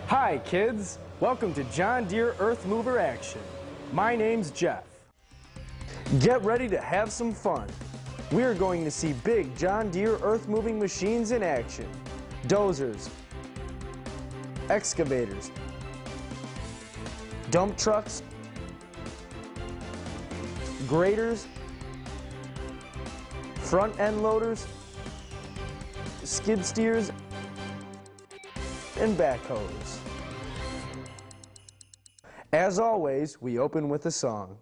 Hi kids, welcome to John Deere Earth Mover Action. My name's Jeff. Get ready to have some fun. We are going to see big John Deere earth moving machines in action. Dozers, excavators, dump trucks, graders, front end loaders, skid steers, and backhoes. As always, we open with a song.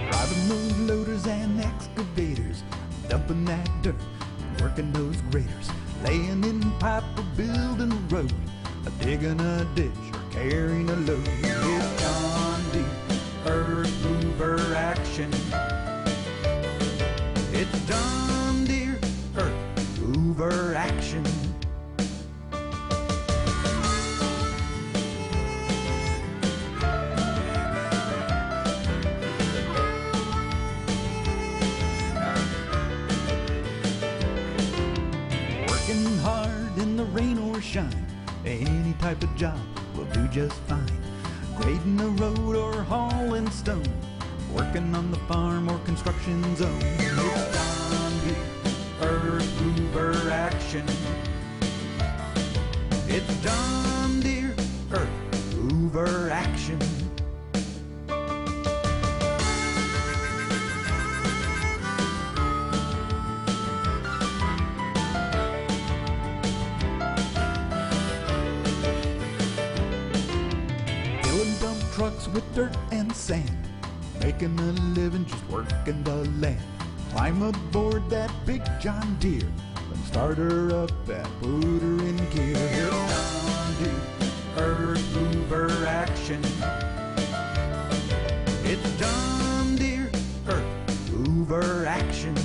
Driving those loaders and excavators, dumping that dirt, working those graders, laying in pipe or building a road, digging a ditch or carrying a load. It's John Deere Earth Mover Action. It's John Deere Earth Mover Action. Working hard in the rain or shine, any type of job will do just fine. Grading a road or hauling stone, working on the farm or construction zone. It's John Deere Earth Mover Action. It's John Deere Earth Mover Action. Filling dump trucks with dirt and sand, making a living just working the land. Climb aboard that big John Deere and start her up and put her in gear. It's John Deere Earth Mover Action. It's John Deere Earth Mover Action.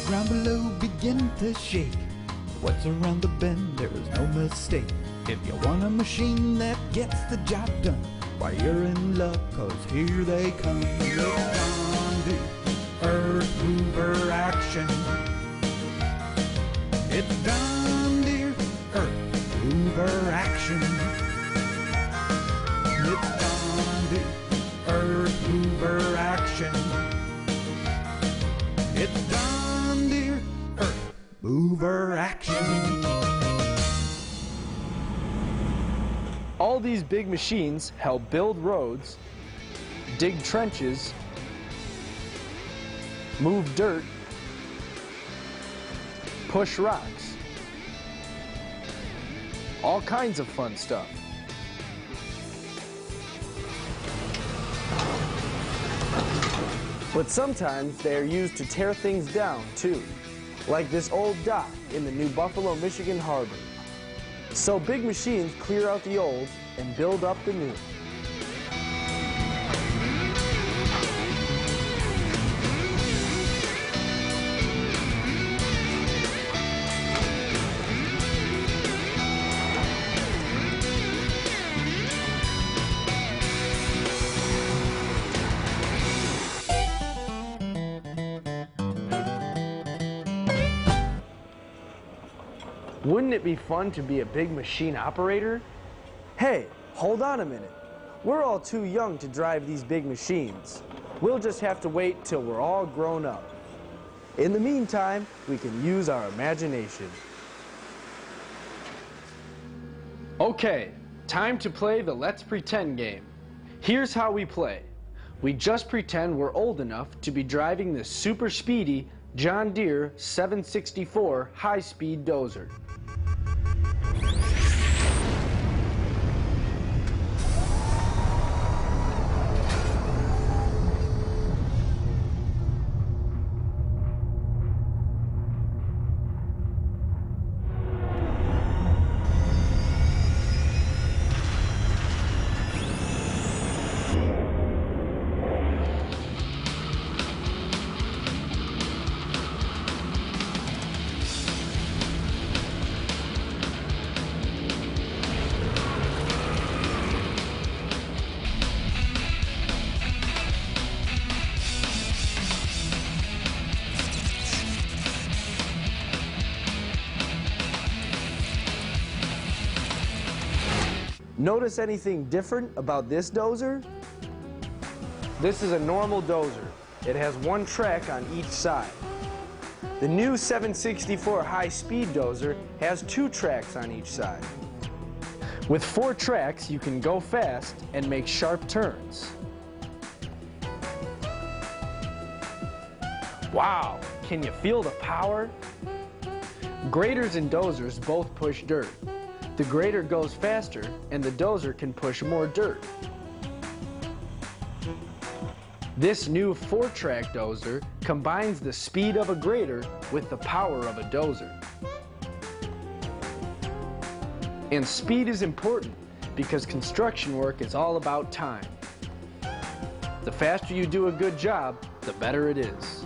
Ground below begin to shake. What's around the bend, there is no mistake. If you want a machine that gets the job done, why you're in luck, cause here they come. It's John Deere Earth Mover Action. It's John Deere Earth Mover Action. It's John Deere Earth Mover Action. It's John Deere Earth Mover Action. All these big machines help build roads, dig trenches, move dirt, push rocks. All kinds of fun stuff. But sometimes they are used to tear things down too, like this old dock in the New Buffalo, Michigan harbor. So big machines clear out the old and build up the new. Wouldn't it be fun to be a big machine operator? Hey, hold on a minute. We're all too young to drive these big machines. We'll just have to wait till we're all grown up. In the meantime, we can use our imagination. Okay, time to play the Let's Pretend game. Here's how we play. We just pretend we're old enough to be driving this super speedy John Deere 764 high-speed dozer. Notice anything different about this dozer? This is a normal dozer. It has one track on each side. The new 764 high-speed dozer has two tracks on each side. With four tracks, you can go fast and make sharp turns. Wow, can you feel the power? Graders and dozers both push dirt. The grader goes faster and the dozer can push more dirt. This new four-track dozer combines the speed of a grader with the power of a dozer. And speed is important because construction work is all about time. The faster you do a good job, the better it is.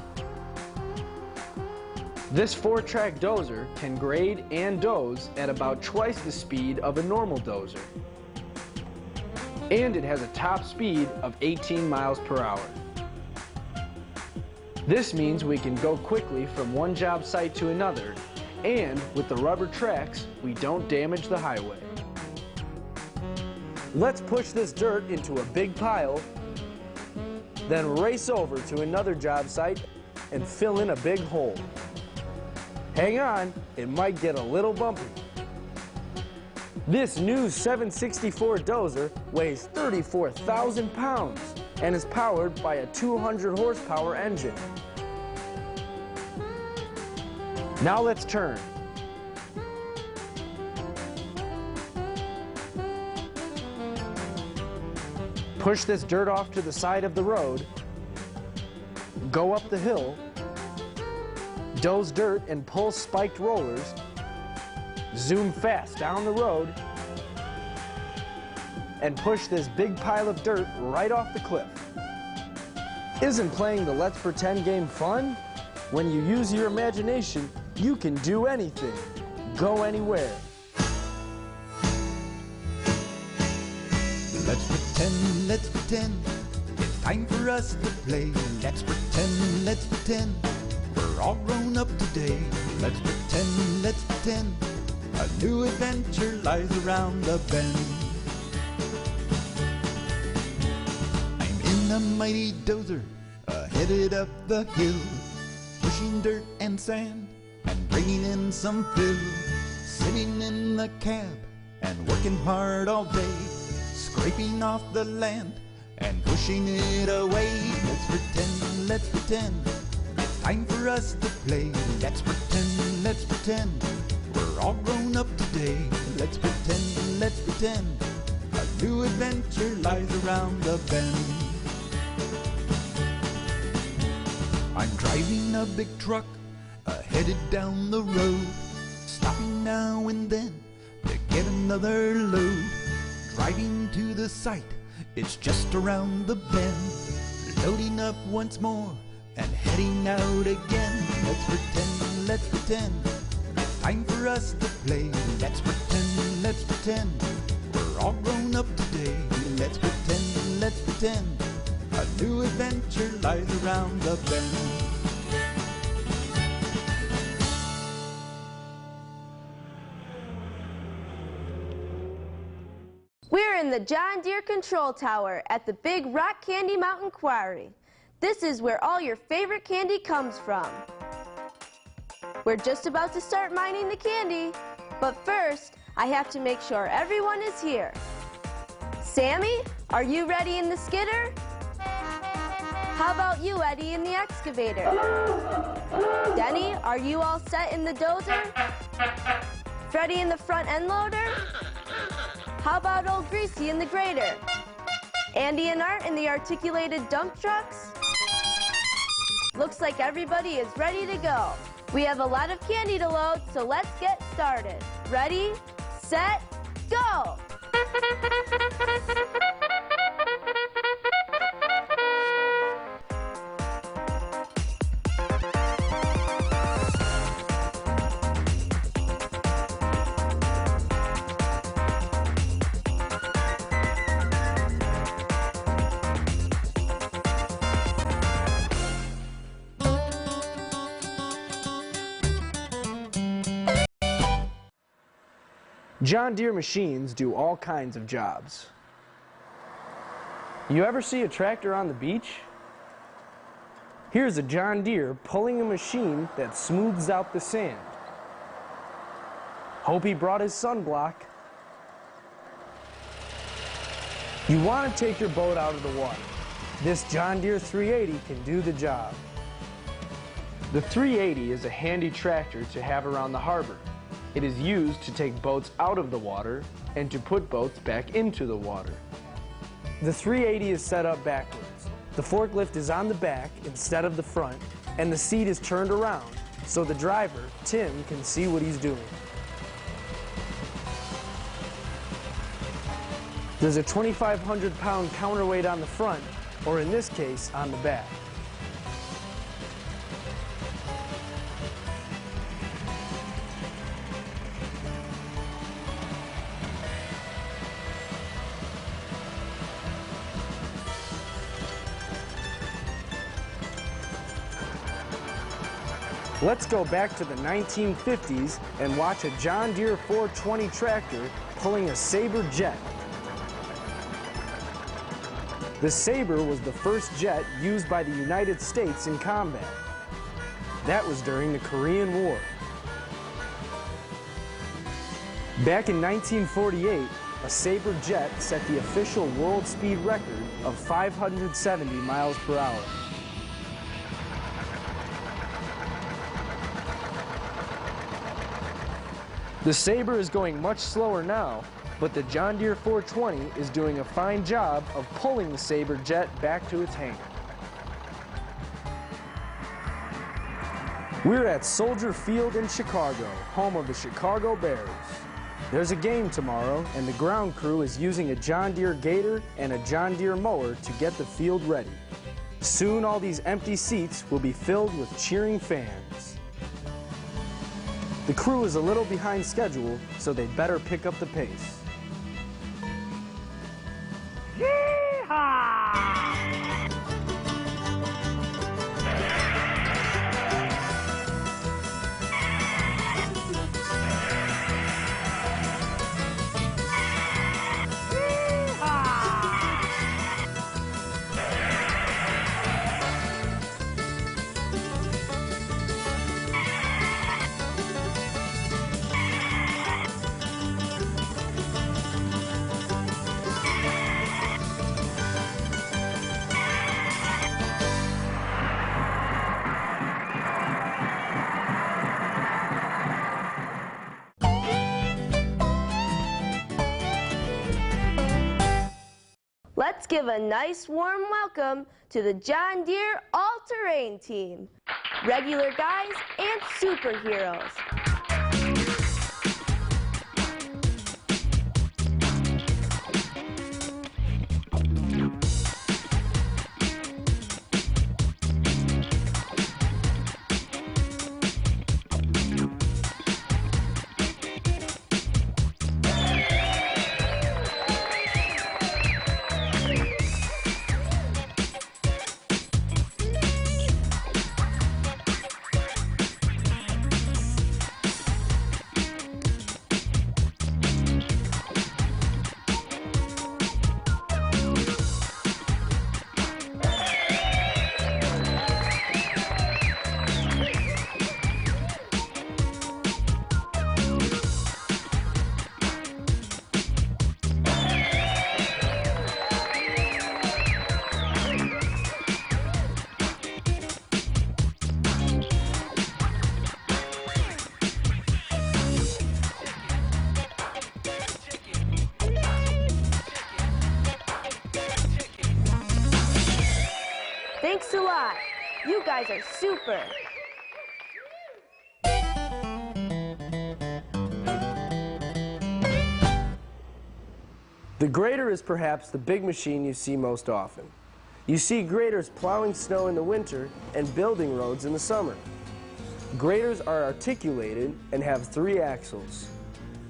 This four-track dozer can grade and doze at about twice the speed of a normal dozer. And it has a top speed of 18 miles per hour. This means we can go quickly from one job site to another, and with the rubber tracks, we don't damage the highway. Let's push this dirt into a big pile, then race over to another job site and fill in a big hole. Hang on, it might get a little bumpy. This new 764 dozer weighs 34,000 pounds and is powered by a 200 horsepower engine. Now let's turn. Push this dirt off to the side of the road, go up the hill, doze dirt and pull spiked rollers, zoom fast down the road, and push this big pile of dirt right off the cliff. Isn't playing the Let's Pretend game fun? When you use your imagination, you can do anything, go anywhere. Let's pretend, it's time for us to play. Let's pretend, we're all grown up today. Let's pretend, a new adventure lies around the bend. I'm in a mighty dozer, headed up the hill, pushing dirt and sand and bringing in some fill. Sitting in the cab and working hard all day, scraping off the land and pushing it away. Let's pretend, it's time for us to play. Let's pretend, we're all grown up today. Let's pretend, a new adventure lies around the bend. I'm driving a big truck, headed down the road, stopping now and then to get another load. Driving to the site, it's just around the bend, loading up once more and heading out again. Let's pretend, it's time for us to play. Let's pretend, we're all grown up today. Let's pretend, a new adventure lies around the bend. We're in the John Deere Control Tower at the Big Rock Candy Mountain Quarry. This is where all your favorite candy comes from. We're just about to start mining the candy, but first, I have to make sure everyone is here. Sammy, are you ready in the skidder? How about you, Eddie, in the excavator? Denny, are you all set in the dozer? Freddie in the front end loader? How about old Greasy in the grader? Andy and Art in the articulated dump trucks? Looks like everybody is ready to go. We have a lot of candy to load, so let's get started. Ready, set, go! John Deere machines do all kinds of jobs. You ever see a tractor on the beach? Here's a John Deere pulling a machine that smooths out the sand. Hope he brought his sunblock. You want to take your boat out of the water. This John Deere 380 can do the job. The 380 is a handy tractor to have around the harbor. It is used to take boats out of the water and to put boats back into the water. The 380 is set up backwards. The forklift is on the back instead of the front, and the seat is turned around so the driver, Tim, can see what he's doing. There's a 2,500-pound counterweight on the front, or in this case, on the back. Let's go back to the 1950s and watch a John Deere 420 tractor pulling a Sabre jet. The Sabre was the first jet used by the United States in combat. That was during the Korean War. Back in 1948, a Sabre jet set the official world speed record of 570 miles per hour. The Sabre is going much slower now, but the John Deere 420 is doing a fine job of pulling the Sabre jet back to its hangar. We're at Soldier Field in Chicago, home of the Chicago Bears. There's a game tomorrow, and the ground crew is using a John Deere Gator and a John Deere mower to get the field ready. Soon all these empty seats will be filled with cheering fans. The crew is a little behind schedule, so they'd better pick up the pace. Let's give a nice warm welcome to the John Deere All-Terrain Team. Regular guys and superheroes. Thanks a lot. You guys are super. The grader is perhaps the big machine you see most often. You see graders plowing snow in the winter and building roads in the summer. Graders are articulated and have 3 axles.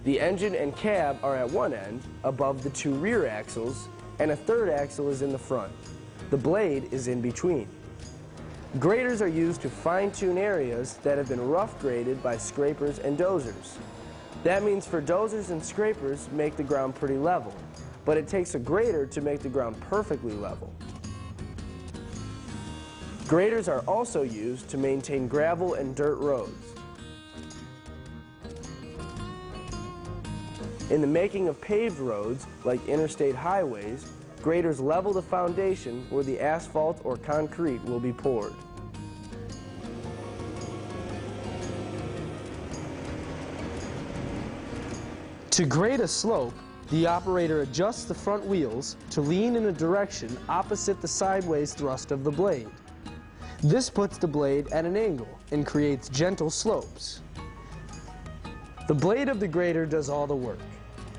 The engine and cab are at one end, above the 2 rear axles, and a 3rd axle is in the front. The blade is in between. Graders are used to fine-tune areas that have been rough graded by scrapers and dozers. That means for dozers and scrapers, make the ground pretty level, but it takes a grader to make the ground perfectly level. Graders are also used to maintain gravel and dirt roads. In the making of paved roads, like interstate highways, graders level the foundation where the asphalt or concrete will be poured. To grade a slope, the operator adjusts the front wheels to lean in a direction opposite the sideways thrust of the blade. This puts the blade at an angle and creates gentle slopes. The blade of the grader does all the work.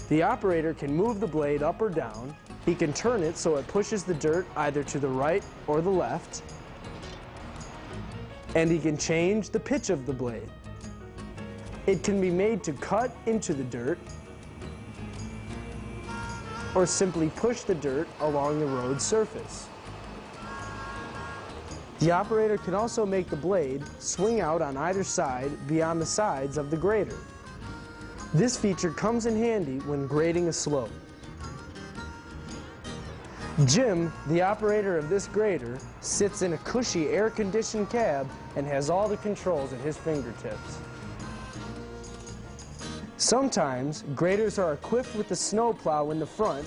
The operator can move the blade up or down. He can turn it so it pushes the dirt either to the right or the left. And he can change the pitch of the blade. It can be made to cut into the dirt or simply push the dirt along the road surface. The operator can also make the blade swing out on either side beyond the sides of the grader. This feature comes in handy when grading a slope. Jim, the operator of this grader, sits in a cushy air-conditioned cab and has all the controls at his fingertips. Sometimes, graders are equipped with a snowplow in the front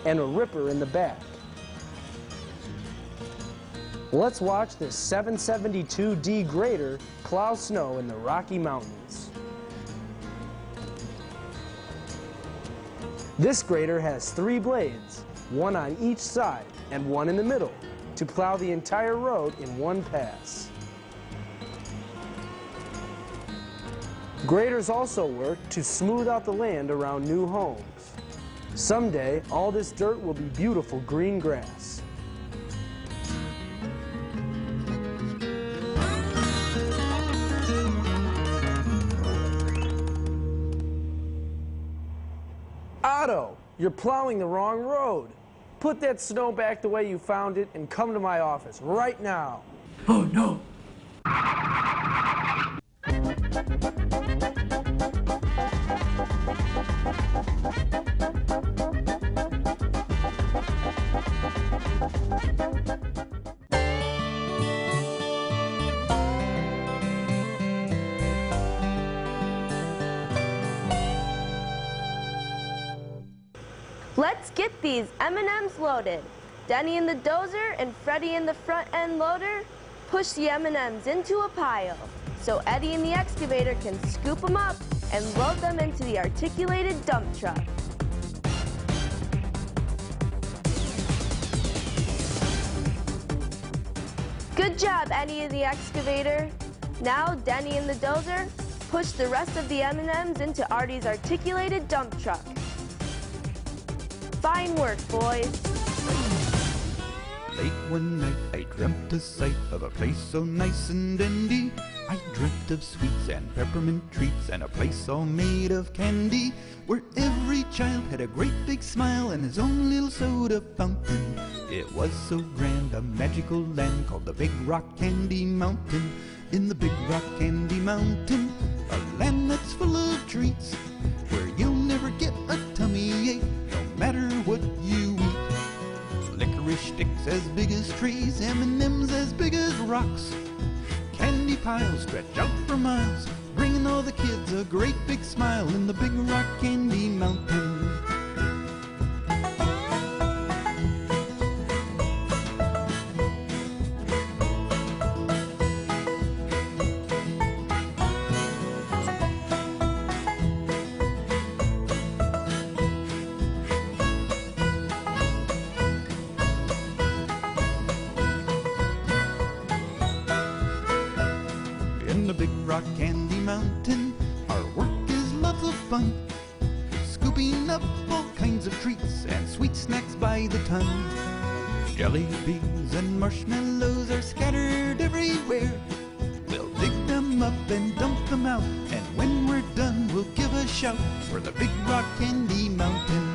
and a ripper in the back. Let's watch this 772D grader plow snow in the Rocky Mountains. This grader has 3 blades, one on each side and one in the middle, to plow the entire road in one pass. Graders also work to smooth out the land around new homes. Someday, all this dirt will be beautiful green grass. Otto, you're plowing the wrong road. Put that snow back the way you found it and come to my office right now. Oh no! Let's get these M&Ms loaded. Denny in the dozer and Freddie in the front end loader push the M&Ms into a pile so Eddie in the excavator can scoop them up and load them into the articulated dump truck. Good job, Eddie in the excavator. Now, Denny in the dozer push the rest of the M&Ms into Artie's articulated dump truck. Fine work, boys. Late one night I dreamt a sight of a place so nice and dandy. I dreamt of sweets and peppermint treats and a place all made of candy, where every child had a great big smile and his own little soda fountain. It was so grand, a magical land called the Big Rock Candy Mountain. In the Big Rock Candy Mountain, a land that's full of treats, where you'll never get a tummy ache, no matter what you eat. Licorice sticks as big as trees, M&Ms as big as rocks. Candy piles stretch out for miles, bringing all the kids a great big smile in the Big Rock Candy Mountain. In the Big Rock Candy Mountain, our work is lots of fun, scooping up all kinds of treats and sweet snacks by the ton. Jelly beans and marshmallows are scattered everywhere. We'll dig them up and dump them out, and when we're done we'll give a shout for the Big Rock Candy Mountain.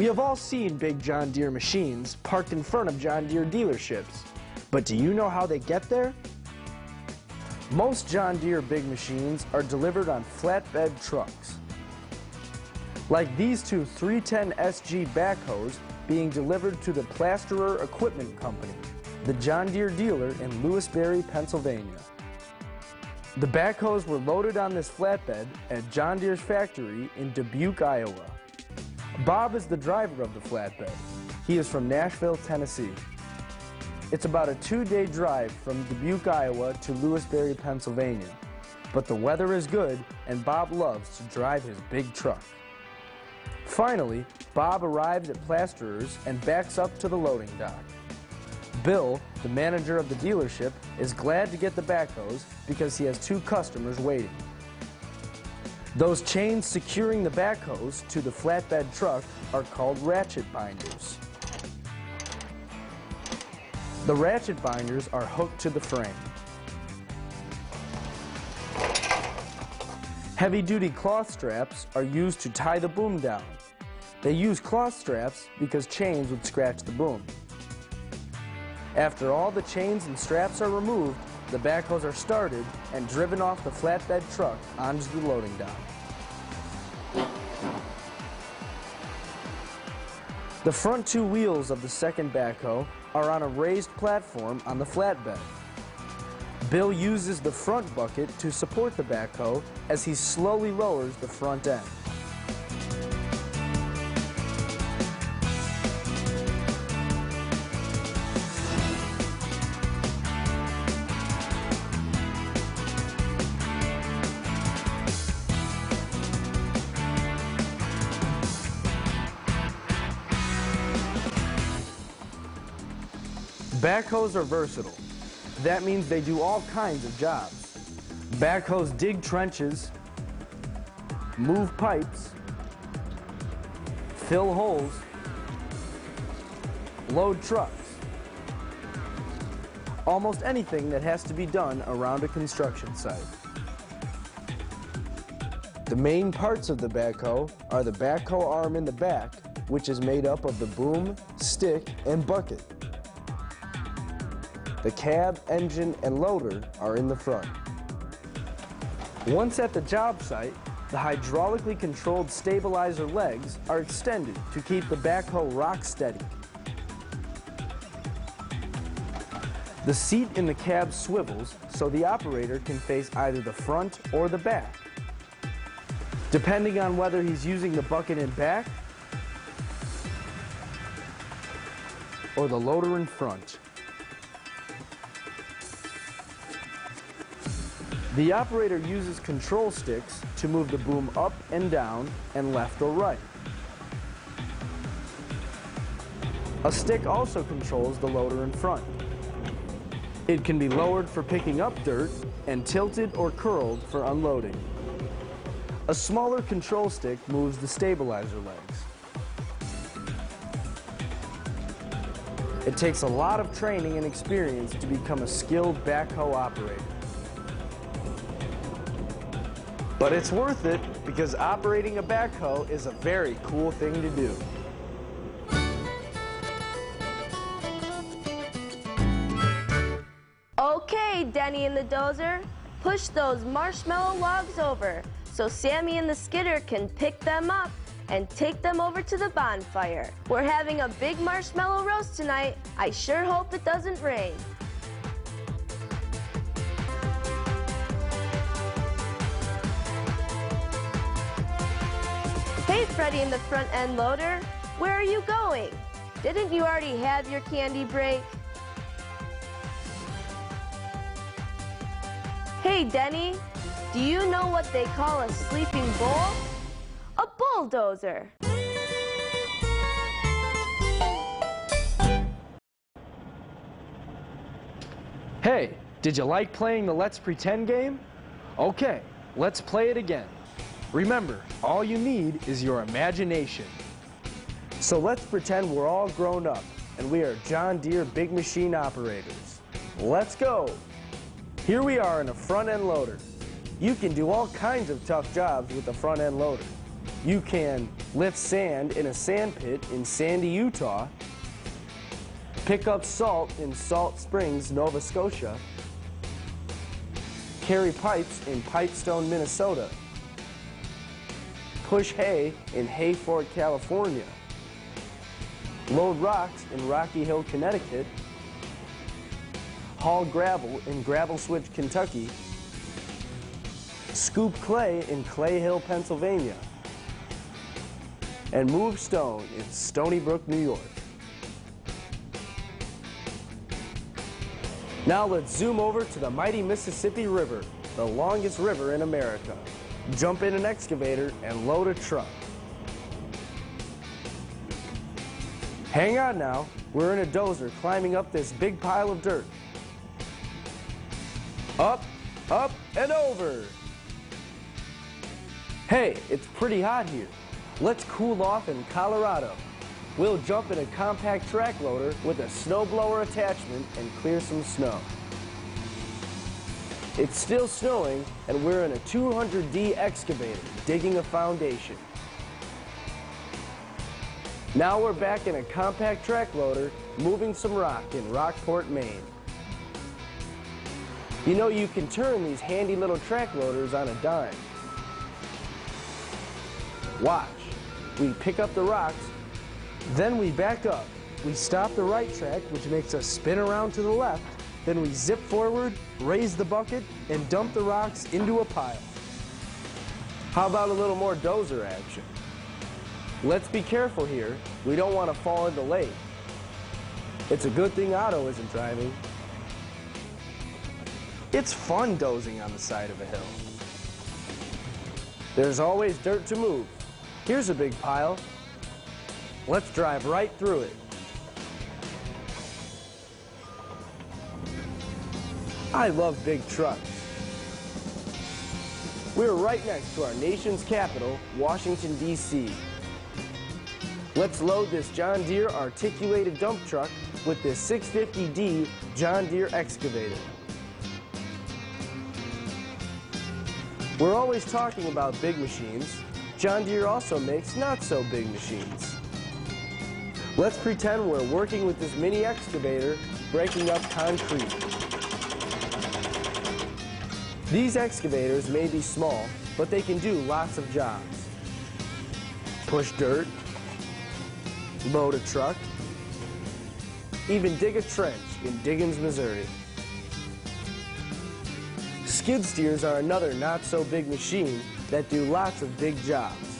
We have all seen big John Deere machines parked in front of John Deere dealerships, but do you know how they get there? Most John Deere big machines are delivered on flatbed trucks, like these two 310 SG backhoes being delivered to the Plasterer Equipment Company, the John Deere dealer in Lewisberry, Pennsylvania. The backhoes were loaded on this flatbed at John Deere's factory in Dubuque, Iowa. Bob is the driver of the flatbed. He is from Nashville, Tennessee. It's about a 2-day drive from Dubuque, Iowa to Lewisberry, Pennsylvania. But the weather is good and Bob loves to drive his big truck. Finally, Bob arrives at Plasterer's and backs up to the loading dock. Bill, the manager of the dealership, is glad to get the backhoes because he has 2 customers waiting. Those chains securing the backhoes to the flatbed truck are called ratchet binders. The ratchet binders are hooked to the frame. Heavy-duty cloth straps are used to tie the boom down. They use cloth straps because chains would scratch the boom. After all the chains and straps are removed, the backhoes are started and driven off the flatbed truck onto the loading dock. The front 2 wheels of the second backhoe are on a raised platform on the flatbed. Bill uses the front bucket to support the backhoe as he slowly lowers the front end. Backhoes are versatile. That means they do all kinds of jobs. Backhoes dig trenches, move pipes, fill holes, load trucks. Almost anything that has to be done around a construction site. The main parts of the backhoe are the backhoe arm in the back, which is made up of the boom, stick, and bucket. The cab, engine, and loader are in the front. Once at the job site, the hydraulically controlled stabilizer legs are extended to keep the backhoe rock steady. The seat in the cab swivels so the operator can face either the front or the back, depending on whether he's using the bucket in back or the loader in front. The operator uses control sticks to move the boom up and down and left or right. A stick also controls the loader in front. It can be lowered for picking up dirt and tilted or curled for unloading. A smaller control stick moves the stabilizer legs. It takes a lot of training and experience to become a skilled backhoe operator. But it's worth it because operating a backhoe is a very cool thing to do. Okay, Denny and the dozer, push those marshmallow logs over so Sammy and the skidder can pick them up and take them over to the bonfire. We're having a big marshmallow roast tonight. I sure hope it doesn't rain. Hey, Freddie in the front end loader, where are you going? Didn't you already have your candy break? Hey, Denny, do you know what they call a sleeping bull? A bulldozer. Hey, did you like playing the Let's Pretend game? Okay, let's play it again. Remember, all you need is your imagination. So let's pretend we're all grown up and we are John Deere big machine operators. Let's go! Here we are in a front end loader. You can do all kinds of tough jobs with a front end loader. You can lift sand in a sand pit in Sandy, Utah, pick up salt in Salt Springs, Nova Scotia, carry pipes in Pipestone, Minnesota, push hay in Hayford, California, load rocks in Rocky Hill, Connecticut, haul gravel in Gravel Switch, Kentucky, scoop clay in Clay Hill, Pennsylvania, and move stone in Stony Brook, New York. Now let's zoom over to the mighty Mississippi River, the longest river in America. Jump in an excavator and load a truck. Hang on now, we're in a dozer climbing up this big pile of dirt. Up, up, and over. Hey, it's pretty hot here. Let's cool off in Colorado. We'll jump in a compact track loader with a snowblower attachment and clear some snow. It's still snowing and we're in a 200D excavator digging a foundation. Now we're back in a compact track loader moving some rock in Rockport, Maine. You know, you can turn these handy little track loaders on a dime. Watch. We pick up the rocks, then we back up. We stop the right track, which makes us spin around to the left. Then we zip forward, raise the bucket, and dump the rocks into a pile. How about a little more dozer action? Let's be careful here. We don't want to fall in the lake. It's a good thing Otto isn't driving. It's fun dozing on the side of a hill. There's always dirt to move. Here's a big pile. Let's drive right through it. I love big trucks. We're right next to our nation's capital, Washington, D.C. Let's load this John Deere articulated dump truck with this 650D John Deere excavator. We're always talking about big machines. John Deere also makes not-so-big machines. Let's pretend we're working with this mini excavator breaking up concrete. These excavators may be small, but they can do lots of jobs. Push dirt, load a truck, even dig a trench in Diggins, Missouri. Skid steers are another not-so-big machine that do lots of big jobs.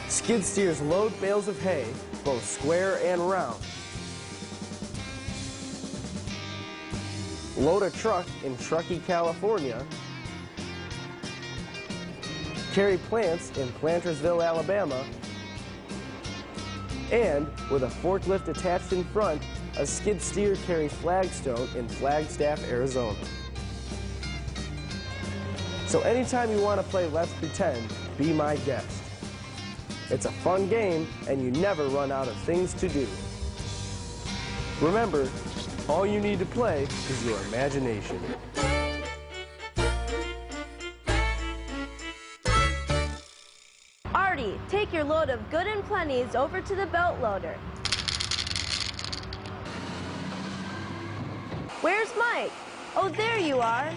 Skid steers load bales of hay, both square and round. Load a truck in Truckee, California. Carry plants in Plantersville, Alabama. And with a forklift attached in front, a skid steer carries flagstone in Flagstaff, Arizona. So anytime you want to play Let's Pretend, be my guest. It's a fun game, and you never run out of things to do. Remember, all you need to play is your imagination. Artie, take your load of Good and Plenty's over to the belt loader. Where's Mike? Oh, there you are.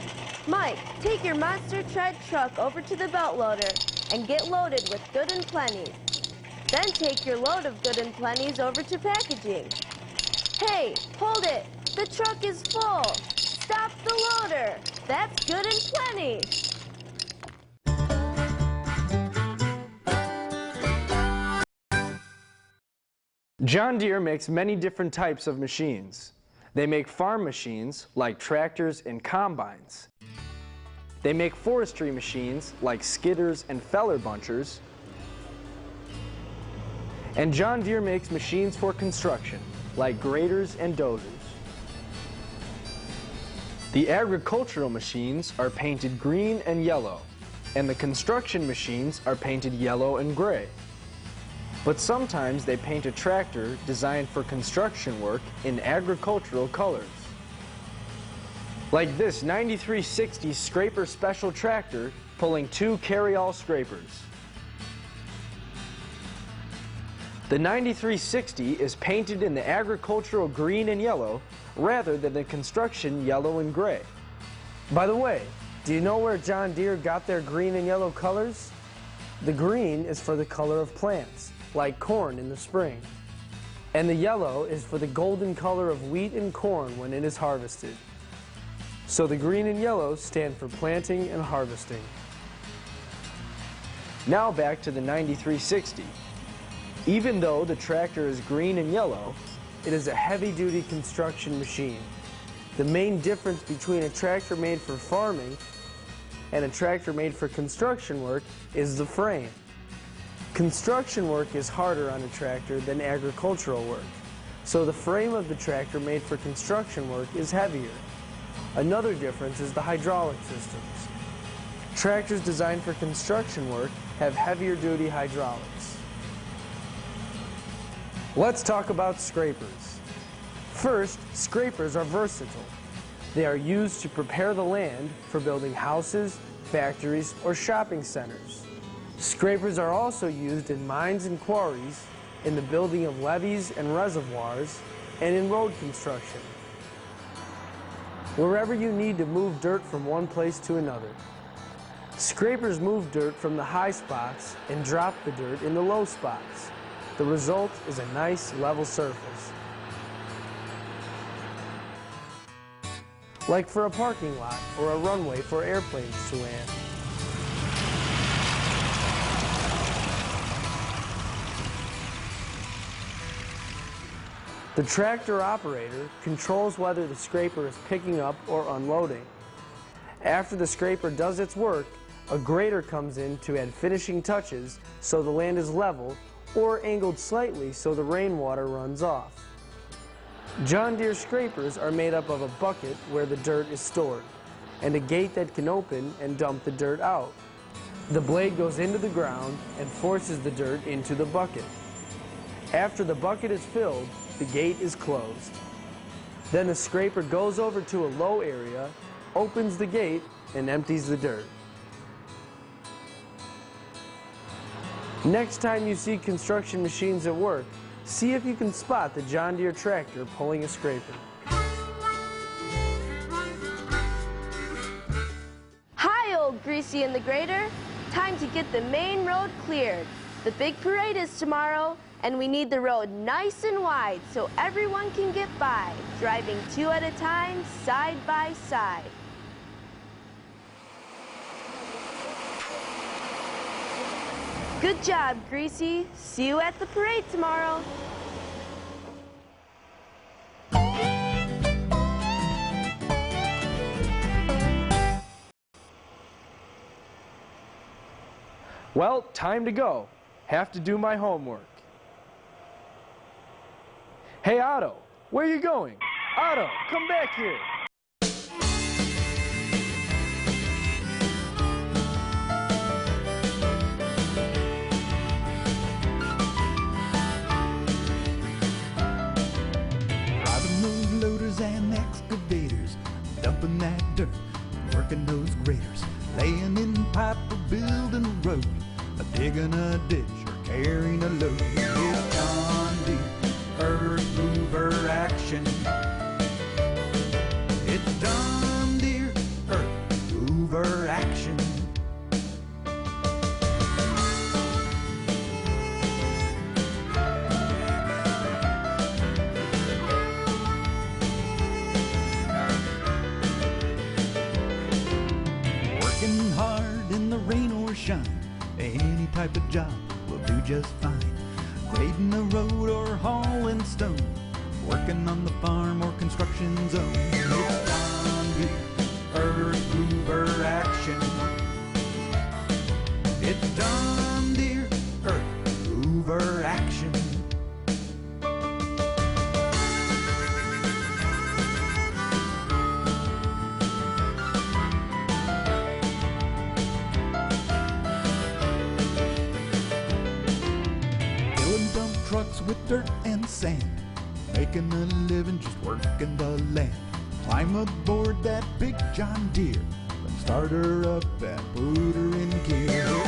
Mike, take your monster tread truck over to the belt loader and get loaded with Good and Plenty's. Then take your load of Good and Plenty's over to packaging. Hey, hold it! The truck is full! Stop the loader! That's Good and Plenty! John Deere makes many different types of machines. They make farm machines like tractors and combines. They make forestry machines like skidders and feller bunchers. And John Deere makes machines for construction like graders and dozers. The agricultural machines are painted green and yellow, and the construction machines are painted yellow and gray. But sometimes they paint a tractor designed for construction work in agricultural colors. Like this 9360 Scraper Special tractor pulling 2 carry-all scrapers. The 9360 is painted in the agricultural green and yellow rather than the construction yellow and gray. By the way, do you know where John Deere got their green and yellow colors? The green is for the color of plants, like corn in the spring. And the yellow is for the golden color of wheat and corn when it is harvested. So the green and yellow stand for planting and harvesting. Now back to the 9360. Even though the tractor is green and yellow, it is a heavy-duty construction machine. The main difference between a tractor made for farming and a tractor made for construction work is the frame. Construction work is harder on a tractor than agricultural work, so the frame of the tractor made for construction work is heavier. Another difference is the hydraulic systems. Tractors designed for construction work have heavier duty hydraulics. Let's talk about scrapers. First, scrapers are versatile. They are used to prepare the land for building houses, factories, or shopping centers. Scrapers are also used in mines and quarries, in the building of levees and reservoirs, and in road construction. Wherever you need to move dirt from one place to another. Scrapers move dirt from the high spots and drop the dirt in the low spots. The result is a nice level surface. Like for a parking lot or a runway for airplanes to land. The tractor operator controls whether the scraper is picking up or unloading. After the scraper does its work, a grader comes in to add finishing touches so the land is level or angled slightly so the rainwater runs off. John Deere scrapers are made up of a bucket where the dirt is stored and a gate that can open and dump the dirt out. The blade goes into the ground and forces the dirt into the bucket. After the bucket is filled, the gate is closed. Then the scraper goes over to a low area, opens the gate, and empties the dirt. Next time you see construction machines at work, see if you can spot the John Deere tractor pulling a scraper. Hi, old Greasy and the grader. Time to get the main road cleared. The big parade is tomorrow, and we need the road nice and wide so everyone can get by, driving two at a time, side by side. Good job, Greasy. See you at the parade tomorrow. Well, time to go. Have to do my homework. Hey, Otto, where are you going? Otto, come back here. Driving those loaders and excavators, dumping that dirt, working those graders, laying in pipe or building a road, digging a ditch or carrying a load. It's John Deere earth mover action. It's John Deere earth mover action. Working hard in the rain or shine, any type of job will do just fine. Grading a road or hauling stone, working on the farm or construction zone. It's John Deere earth mover action. It's John Deere earth mover action. Trucks with dirt and sand, making a living just working the land. Climb aboard that big John Deere, then start her up and put her in gear.